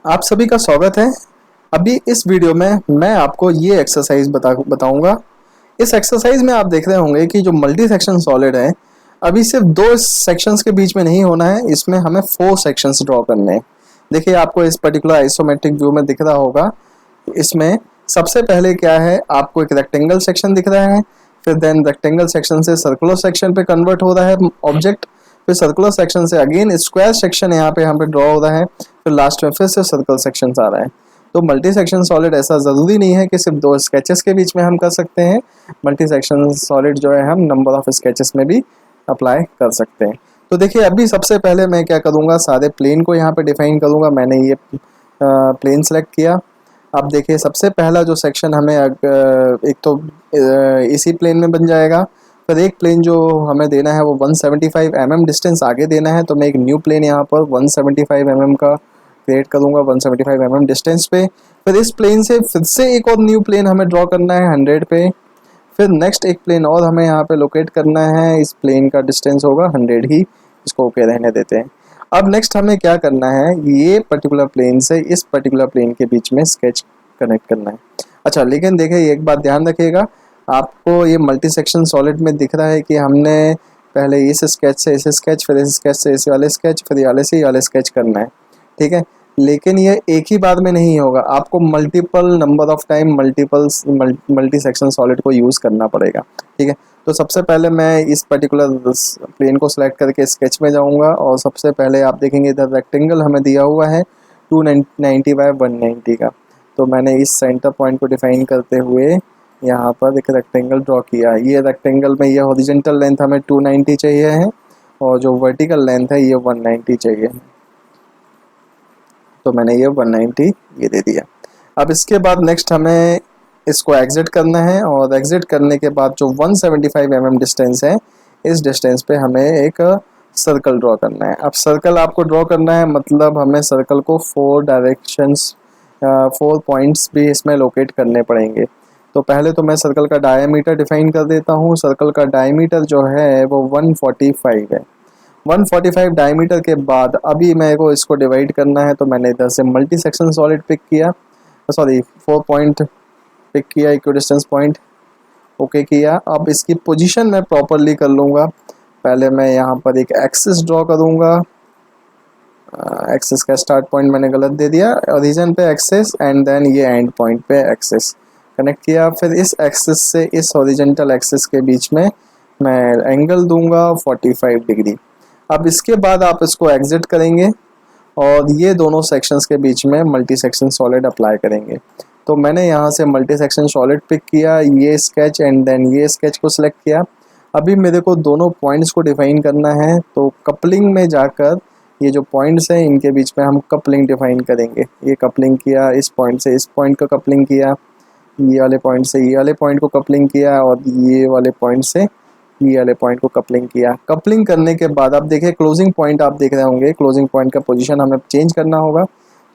आप सभी का स्वागत है। अभी इस वीडियो में मैं आपको ये एक्सरसाइज बताऊंगा। इस एक्सरसाइज में आप देख रहे होंगे कि जो मल्टी सेक्शन सॉलिड है, अभी सिर्फ दो सेक्शंस के बीच में नहीं होना है, इसमें हमें 4 सेक्शंस ड्रॉ करने हैं। देखिए आपको इस पर्टिकुलर आइसोमेट्रिक व्यू में दिख रहा होगा। इसमें सबसे पहले क्या है, आपको एक रेक्टेंगल सेक्शन दिख रहा है, फिर देन रेक्टेंगल सेक्शन से सर्कुलर सेक्शन पे कन्वर्ट हो रहा है ऑब्जेक्ट, फिर सर्कुलर सेक्शन से अगेन स्क्वायर सेक्शन यहाँ पे ड्रॉ हो रहा है, फिर लास्ट में फिर से सर्कल सेक्शन आ रहा है। तो मल्टी सेक्शन सॉलिड ऐसा ज़रूरी नहीं है कि सिर्फ दो स्केचेस के बीच में हम कर सकते हैं। मल्टी सेक्शन सॉलिड जो है हम नंबर ऑफ स्केचेस में भी अप्लाई कर सकते हैं। तो देखिए अभी सबसे पहले मैं क्या करूँगा, सारे प्लेन को यहाँ पे डिफाइन करूँगा। मैंने ये प्लेन सेलेक्ट किया। अब देखिए सबसे पहला जो सेक्शन हमें एक तो इसी प्लेन में बन जाएगा, फिर एक प्लेन जो हमें देना है वो 175 mm डिस्टेंस आगे देना है। तो मैं एक न्यू प्लेन यहाँ पर 175 mm का क्रिएट करूँगा 175 mm डिस्टेंस पे। फिर इस प्लेन से फिर से एक और न्यू प्लेन हमें ड्रॉ करना है 100 पे। फिर नेक्स्ट एक प्लेन और हमें यहाँ पे लोकेट करना है, इस प्लेन का डिस्टेंस होगा 100 ही, इसको ओके रहने देते हैं। अब नेक्स्ट हमें क्या करना है, ये पर्टिकुलर प्लेन से इस पर्टिकुलर प्लेन के बीच में स्केच कनेक्ट करना है। अच्छा लेकिन देखिए एक बात ध्यान रखिएगा, आपको ये मल्टी सेक्शन सॉलिड में दिख रहा है कि हमने पहले इस स्केच से इस स्केच, फिर इस स्केच से इस वाले स्केच, फिर ये वाले से ये वाले स्केच करना है, ठीक है। लेकिन ये एक ही बार में नहीं होगा, आपको multiple number of time multi section solid को यूज़ करना पड़ेगा, ठीक है। तो सबसे पहले मैं इस पर्टिकुलर प्लेन को सिलेक्ट करके स्केच में जाऊंगा और सबसे पहले आप देखेंगे इधर रेक्टेंगल हमें दिया हुआ है 290 बाय 190 का। तो मैंने इस सेंटर पॉइंट को डिफाइन करते हुए यहाँ पर एक रेक्टेंगल ड्रॉ किया। ये रेक्टेंगल में ये हॉरिजॉन्टल लेंथ हमें 290 चाहिए है और जो वर्टिकल लेंथ है ये 190 चाहिए। तो मैंने ये 190 ये दे दिया। अब इसके बाद नेक्स्ट हमें इसको एग्जिट करना है और एग्जिट करने के बाद जो 175 mm डिस्टेंस है, इस डिस्टेंस पे हमें एक सर्कल ड्रॉ करना है। अब सर्कल आपको ड्रॉ करना है मतलब हमें सर्कल को 4 पॉइंट्स भी इसमें लोकेट करने पड़ेंगे। तो पहले तो मैं सर्कल का डायमीटर डिफाइन कर देता हूँ। सर्कल का डायमीटर जो है वो 145 है। 145 डायमीटर के बाद अभी मेरे को इसको डिवाइड करना है, तो मैंने इधर से मल्टी सेक्शन सॉलिड पिक किया, 4 पॉइंट पिक किया, इक्विडिस्टेंस पॉइंट ओके किया। अब इसकी पोजीशन मैं प्रॉपरली कर लूँगा। पहले मैं यहाँ पर एक एक्सिस ड्रॉ करूँगा। एक्सिस का स्टार्ट पॉइंट मैंने गलत दे दिया, ओरिजिन पे एक्सिस एंड देन ये एंड पॉइंट पे एक्सिस कनेक्ट किया। फिर इस एक्सिस से इस हॉरिजॉन्टल एक्सिस के बीच में मैं एंगल दूंगा 45 डिग्री। अब इसके बाद आप इसको एग्जिट करेंगे और ये दोनों सेक्शंस के बीच में मल्टी सेक्शन सॉलिड अप्लाई करेंगे। तो मैंने यहाँ से मल्टी सेक्शन सॉलिड पिक किया, ये स्केच एंड देन ये स्केच को सिलेक्ट किया। अभी मेरे को दोनों पॉइंट्स को डिफाइन करना है, तो कपलिंग में जाकर ये जो पॉइंट्स हैं इनके बीच में हम कपलिंग डिफाइन करेंगे। ये कपलिंग किया, इस पॉइंट से इस पॉइंट का कपलिंग किया, ये वाले पॉइंट से ये वाले पॉइंट को कपलिंग किया और ये वाले पॉइंट से ये वाले पॉइंट को कपलिंग किया। कपलिंग करने के बाद आप देखिए क्लोजिंग पॉइंट आप देख रहे होंगे, क्लोजिंग पॉइंट का पोजीशन हमें चेंज करना होगा।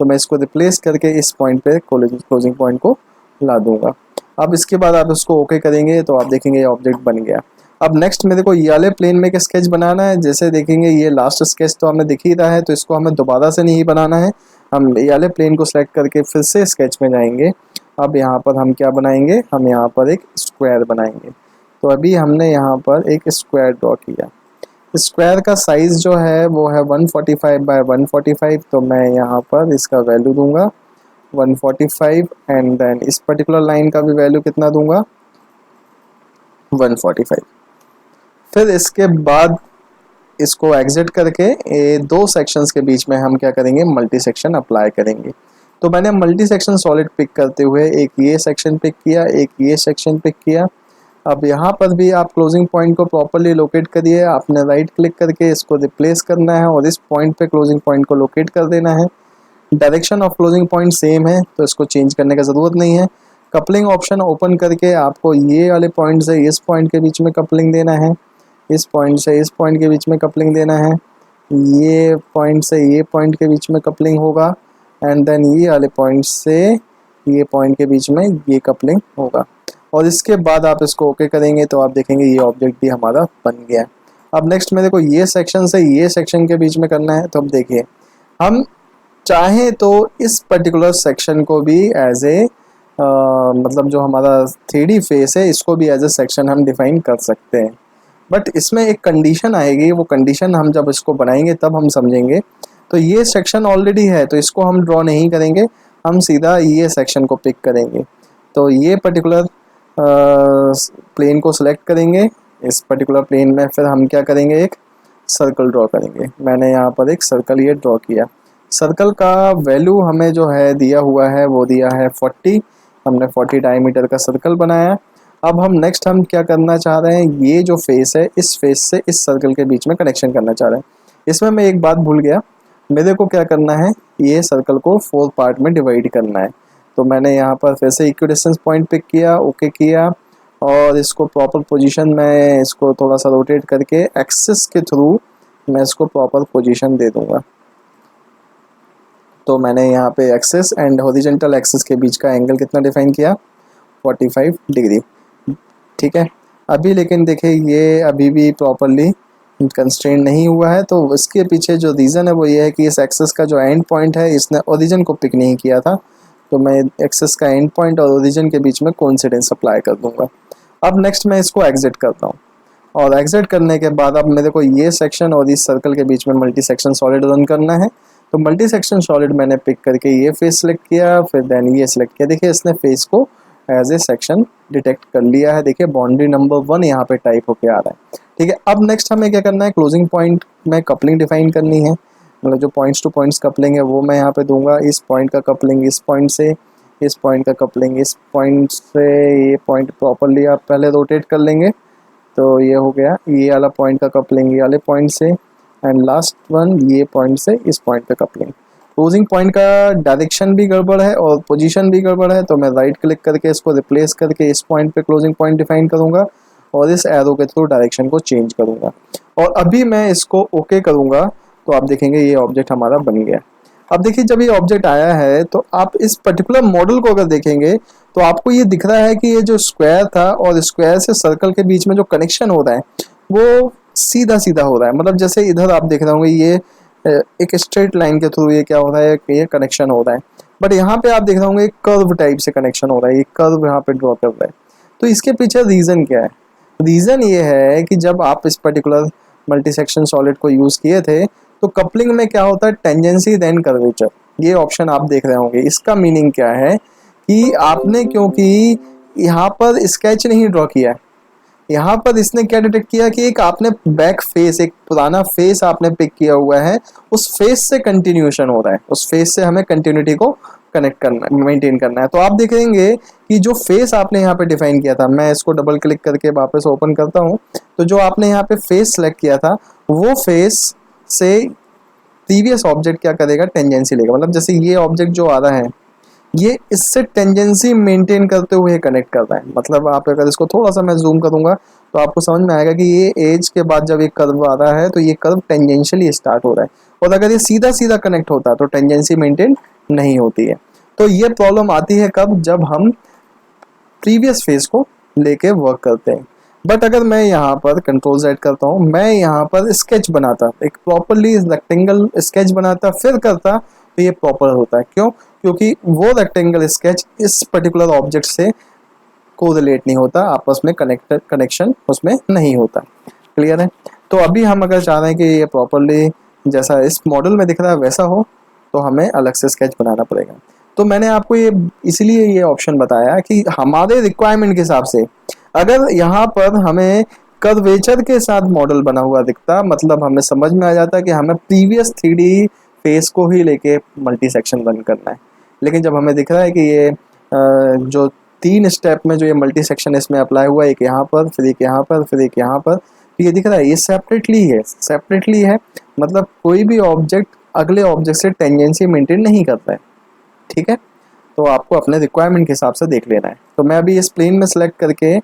तो मैं इसको रिप्लेस करके इस पॉइंट पे क्लोजिंग पॉइंट को ला दूंगा। अब इसके बाद आप इसको ओके करेंगे तो आप देखेंगे ये ऑब्जेक्ट बन गया। अब नेक्स्ट मेरे को ये वाले प्लेन में एक स्केच बनाना है। जैसे देखेंगे ये लास्ट स्केच तो हमें दिख ही रहा है, तो इसको हमें दोबारा से नहीं बनाना है। हम ये वाले प्लेन को सिलेक्ट करके फिर से स्केच में जाएंगे। अब यहाँ पर हम क्या बनाएंगे, हम यहाँ पर एक स्क्वायर बनाएंगे। तो अभी हमने यहाँ पर एक स्क्वायर ड्रॉ किया। स्क्वायर का साइज़ जो है वो है 145 बाय 145। तो मैं यहाँ पर इसका वैल्यू दूंगा 145 एंड देन इस पर्टिकुलर लाइन का भी वैल्यू कितना दूंगा 145। फिर इसके बाद इसको एग्जिट करके ये दो सेक्शंस के बीच में हम क्या करेंगे, मल्टी सेक्शन अप्लाई करेंगे। तो मैंने मल्टी सेक्शन सॉलिड पिक करते हुए एक ये सेक्शन पिक किया, एक ये सेक्शन पिक किया। अब यहाँ पर भी आप क्लोजिंग पॉइंट को प्रॉपरली लोकेट करिए। आपने राइट क्लिक करके इसको रिप्लेस करना है और इस पॉइंट पे क्लोजिंग पॉइंट को लोकेट कर देना है। Direction of closing point same है तो इसको चेंज करने का ज़रूरत नहीं है। कपलिंग ऑप्शन ओपन करके आपको ये वाले पॉइंट से इस पॉइंट के बीच में कपलिंग देना है, इस पॉइंट से इस पॉइंट के बीच में कपलिंग देना है, ये पॉइंट से ये पॉइंट के बीच में कपलिंग होगा एंड देन ये वाले पॉइंट से ये पॉइंट के बीच में ये कपलिंग होगा। और इसके बाद आप इसको ओके करेंगे तो आप देखेंगे ये ऑब्जेक्ट भी हमारा बन गया। अब नेक्स्ट मेरे को ये सेक्शन से ये सेक्शन के बीच में करना है। तो अब देखिए हम चाहे तो इस पर्टिकुलर सेक्शन को भी एज ए मतलब जो हमारा 3D फेस है इसको भी एज ए सेक्शन हम डिफाइन कर सकते हैं। बट इसमें एक कंडीशन आएगी, वो कंडीशन हम जब इसको बनाएंगे तब हम समझेंगे। तो ये सेक्शन ऑलरेडी है तो इसको हम ड्रॉ नहीं करेंगे, हम सीधा ये सेक्शन को पिक करेंगे। तो ये पर्टिकुलर प्लेन को सिलेक्ट करेंगे, इस पर्टिकुलर प्लेन में फिर हम क्या करेंगे, एक सर्कल ड्रॉ करेंगे। मैंने यहाँ पर एक सर्कल ये ड्रॉ किया। सर्कल का वैल्यू हमें जो है दिया हुआ है वो दिया है 40। हमने 40 डायमीटर का सर्कल बनाया। अब हम नेक्स्ट हम क्या करना चाह रहे हैं, ये जो फेस है इस फेस से इस सर्कल के बीच में कनेक्शन करना चाह रहे हैं। इसमें मैं एक बात भूल गया, मेरे को क्या करना है, ये सर्कल को 4 पार्ट में डिवाइड करना है। तो मैंने यहाँ पर फिर से इक्विडिस्टेंस पॉइंट पिक किया, ओके किया, और इसको प्रॉपर पोजीशन में इसको थोड़ा सा रोटेट करके एक्सिस के थ्रू मैं इसको प्रॉपर पोजीशन दे दूंगा। तो मैंने यहाँ पे एक्सिस एंड हॉरिजॉन्टल एक्सिस के बीच का एंगल कितना डिफाइन किया, 45 डिग्री। ठीक है, अभी लेकिन देखिए ये अभी भी प्रॉपरली कंस्ट्रेंट नहीं हुआ है। तो इसके पीछे जो रीज़न है वो ये है कि इस एक्सिस का जो एंड पॉइंट है इसने ओरिजिन को पिक नहीं किया था। तो मैं एक्सिस का एंड पॉइंट और ओरिजिन के बीच में कोइंसिडेंस अप्लाई कर दूंगा। अब नेक्स्ट मैं इसको एग्जिट करता हूँ, और एग्जिट करने के बाद अब मेरे को ये सेक्शन और इस सर्कल के बीच में मल्टी सेक्शन सॉलिड रन करना है। तो मल्टी सेक्शन सॉलिड मैंने पिक करके ये फेस सेलेक्ट किया, फिर देन ये सेलेक्ट किया। देखिए इसने फेस को एज ए सेक्शन डिटेक्ट कर लिया है। देखिए बाउंड्री नंबर 1 यहाँ पे टाइप होके आ रहा है। ठीक है, अब नेक्स्ट हमें क्या करना है, क्लोजिंग पॉइंट में कपलिंग डिफाइन करनी है। मतलब जो पॉइंट्स टू पॉइंट्स कपलिंग है वो मैं यहाँ पे दूंगा। इस पॉइंट का कपलिंग इस पॉइंट से, इस पॉइंट का कपलिंग इस पॉइंट से, ये पॉइंट प्रॉपरली आप पहले रोटेट कर लेंगे। तो ये हो गया, ये वाला पॉइंट का कपलिंग ये वाले पॉइंट से, एंड लास्ट वन ये पॉइंट से इस पॉइंट का कपलिंग। क्लोजिंग पॉइंट का डायरेक्शन भी गड़बड़ है और पोजीशन भी गड़बड़ है, तो मैं राइट क्लिक करके इसको रिप्लेस करके इस पॉइंट पे क्लोजिंग पॉइंट डिफाइन करूंगा और इस एरो के थ्रू डायरेक्शन को चेंज करूंगा। और अभी मैं इसको ओके करूंगा तो आप देखेंगे ये ऑब्जेक्ट हमारा बन गया। अब देखिए जब ये ऑब्जेक्ट आया है तो आप इस पर्टिकुलर मॉडल को अगर देखेंगे तो आपको ये दिख रहा है कि ये जो स्क्वायर था और स्क्वायर से सर्कल के बीच में जो कनेक्शन हो रहा है वो सीधा सीधा हो रहा है। मतलब जैसे इधर आप देख रहे होंगे ये एक स्ट्रेट लाइन के थ्रू ये क्या हो रहा है, ये कनेक्शन हो रहा है। बट यहाँ पे आप देख रहे होंगे एक कर्व टाइप से कनेक्शन हो रहा है, ये कर्व यहाँ पे ड्रॉ कर रहा है। तो इसके पीछे रीज़न क्या है, रीज़न ये है कि जब आप इस पर्टिकुलर मल्टी सेक्शन सॉलिड को यूज़ किए थे तो कपलिंग में क्या होता है, टेंजेंसी देन कर्वेचर, ये ऑप्शन आप देख रहे होंगे। इसका मीनिंग क्या है कि आपने क्योंकि यहाँ पर स्केच नहीं ड्रॉ किया है, यहाँ पर इसने क्या डिटेक्ट किया कि एक आपने बैक फेस, एक पुराना फेस आपने पिक किया हुआ है, उस फेस से कंटिन्यूएशन हो रहा है, उस फेस से हमें कंटिन्यूटी को कनेक्ट करना है, मेंटेन करना है। तो आप देखेंगे कि जो फेस आपने यहाँ पे डिफाइन किया था, मैं इसको डबल क्लिक करके वापस ओपन करता हूँ, तो जो आपने यहाँ पे फेस सेलेक्ट किया था वो फेस से प्रीवियस ऑब्जेक्ट क्या करेगा, टेंजेंसी लेगा। मतलब जैसे ये ऑब्जेक्ट जो आ रहा है ये इससे टेंजेंसी मेंटेन करते हुए कनेक्ट कर रहा है। मतलब आप अगर इसको थोड़ा सा मैं जूम करूंगा तो आपको समझ में आएगा कि ये एज के बाद जब एक कर्व आ रहा है तो ये कर्व टेंजेंशियली स्टार्ट हो रहा है, और अगर ये सीधा सीधा कनेक्ट होता है तो टेंजेंसी मेंटेन नहीं होती है। तो ये प्रॉब्लम आती है कब, जब हम प्रीवियस फेज को लेके वर्क करते हैं। बट अगर मैं यहाँ पर कंट्रोल Z करता हूँ, मैं यहाँ पर स्केच बनाता, एक प्रॉपरली रेक्टेंगल स्केच बनाता फिर करता, तो ये प्रॉपर होता है। क्यों? क्योंकि वो रेक्टेंगल स्केच इस पर्टिकुलर ऑब्जेक्ट से कोरिलेट नहीं होता, आपस में कनेक्शन उसमें नहीं होता। क्लियर है? तो अभी हम अगर चाह रहे हैं कि ये प्रॉपरली जैसा इस मॉडल में दिख रहा है वैसा हो तो हमें अलग से स्केच बनाना पड़ेगा। तो मैंने आपको ये इसलिए ये ऑप्शन बताया कि हमारे रिक्वायरमेंट के हिसाब से अगर यहाँ पर हमें कर्वेचर के साथ मॉडल बना हुआ दिखता, मतलब हमें समझ में आ जाता कि हमें प्रीवियस 3D फेस को ही लेके मल्टी सेक्शन रन करना है। लेकिन जब हमें दिख रहा है कि ये जो 3 स्टेप में जो ये मल्टी सेक्शन इसमें अप्लाई हुआ, एक यहाँ पर, फिर एक यहाँ पर, फिर एक यहाँ पर, तो ये दिख रहा है ये सेपरेटली है। मतलब कोई भी ऑब्जेक्ट अगले ऑब्जेक्ट से टेंजेंसी मेंटेन नहीं करता है। ठीक है, तो आपको अपने रिक्वायरमेंट के हिसाब से देख लेना है। तो मैं अभी इस प्लेन में सेलेक्ट करके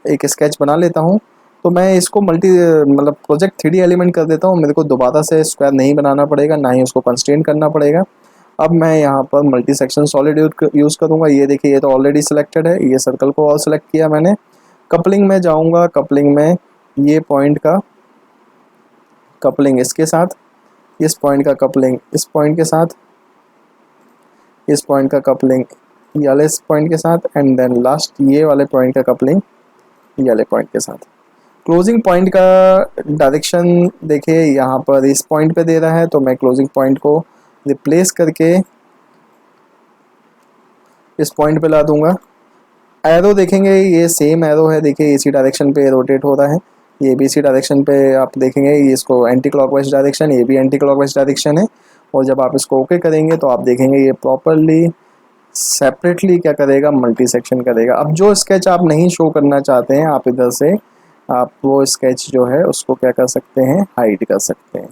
एक स्केच बना लेता हूँ। तो मैं इसको मतलब प्रोजेक्ट 3D एलिमेंट कर देता हूँ। मेरे को दोबारा से स्क्वायर नहीं बनाना पड़ेगा, ना ही उसको कंस्ट्रेंट करना पड़ेगा। अब मैं यहाँ पर मल्टी सेक्शन सॉलिड यूज़ करूँगा। ये देखिए ये तो ऑलरेडी सिलेक्टेड है, ये सर्कल को और सिलेक्ट किया मैंने। कपलिंग में जाऊँगा, कपलिंग में ये पॉइंट का कपलिंग इसके साथ, इस पॉइंट का कपलिंग इस पॉइंट के साथ, इस पॉइंट का कपलिंग ये वाले इस पॉइंट के साथ, एंड देन लास्ट ये वाले पॉइंट का कपलिंग ये वाले पॉइंट के साथ। क्लोजिंग पॉइंट का डायरेक्शन देखिए यहाँ पर इस पॉइंट पे दे रहा है, तो मैं क्लोजिंग पॉइंट को रिप्लेस करके इस पॉइंट पे ला दूंगा। एरो देखेंगे ये सेम एरो है, देखिए इसी डायरेक्शन पे रोटेट हो रहा है, ये भी इसी डायरेक्शन पे आप देखेंगे, ये इसको एंटी क्लॉकवाइज डायरेक्शन, ये भी एंटी क्लॉकवाइज डायरेक्शन है। और जब आप इसको ओके करेंगे तो आप देखेंगे ये प्रॉपरली सेपरेटली क्या करेगा, मल्टी सेक्शन करेगा। अब जो स्केच आप नहीं शो करना चाहते हैं, आप इधर से आप वो स्केच जो है उसको क्या कर सकते हैं, हाइड कर सकते हैं।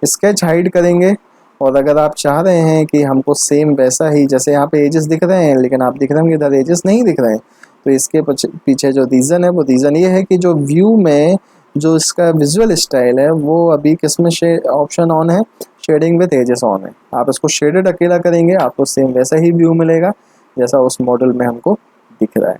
स्केच हाइड करेंगे, और अगर आप चाह रहे हैं कि हमको सेम वैसा ही, जैसे यहाँ पे एजेस दिख रहे हैं लेकिन आप दिख रहे हैं इधर एजेस नहीं दिख रहे हैं, तो इसके पीछे जो रीज़न है वो रीज़न ये है कि जो व्यू में जो इसका विजुअल स्टाइल है वो अभी किस में ऑप्शन ऑन है, शेडिंग विद एजेस ऑन है। आप इसको शेडेड अकेला करेंगे, आपको सेम वैसा ही व्यू मिलेगा जैसा उस मॉडल में हमको दिख रहा है।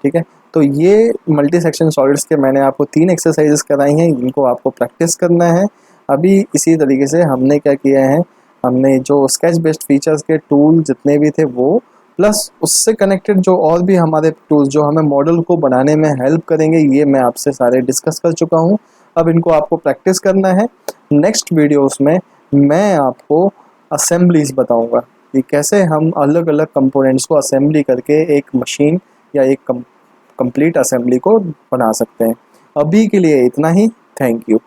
ठीक है, तो ये मल्टी सेक्शन सॉलिड्स के मैंने आपको 3 एक्सरसाइजेस कराई हैं, इनको आपको प्रैक्टिस करना है। अभी इसी तरीके से हमने क्या किया है, हमने जो स्केच बेस्ड फीचर्स के टूल जितने भी थे वो, प्लस उससे कनेक्टेड जो और भी हमारे टूल्स जो हमें मॉडल को बनाने में हेल्प करेंगे, ये मैं आपसे सारे डिस्कस कर चुका हूँ। अब इनको आपको प्रैक्टिस करना है। नेक्स्ट वीडियोस में मैं आपको असेंबलीज बताऊंगा कि कैसे हम अलग अलग कंपोनेंट्स को असेंबली करके एक मशीन या एक कंप्लीट असेंबली को बना सकते हैं। अभी के लिए इतना ही। Thank you.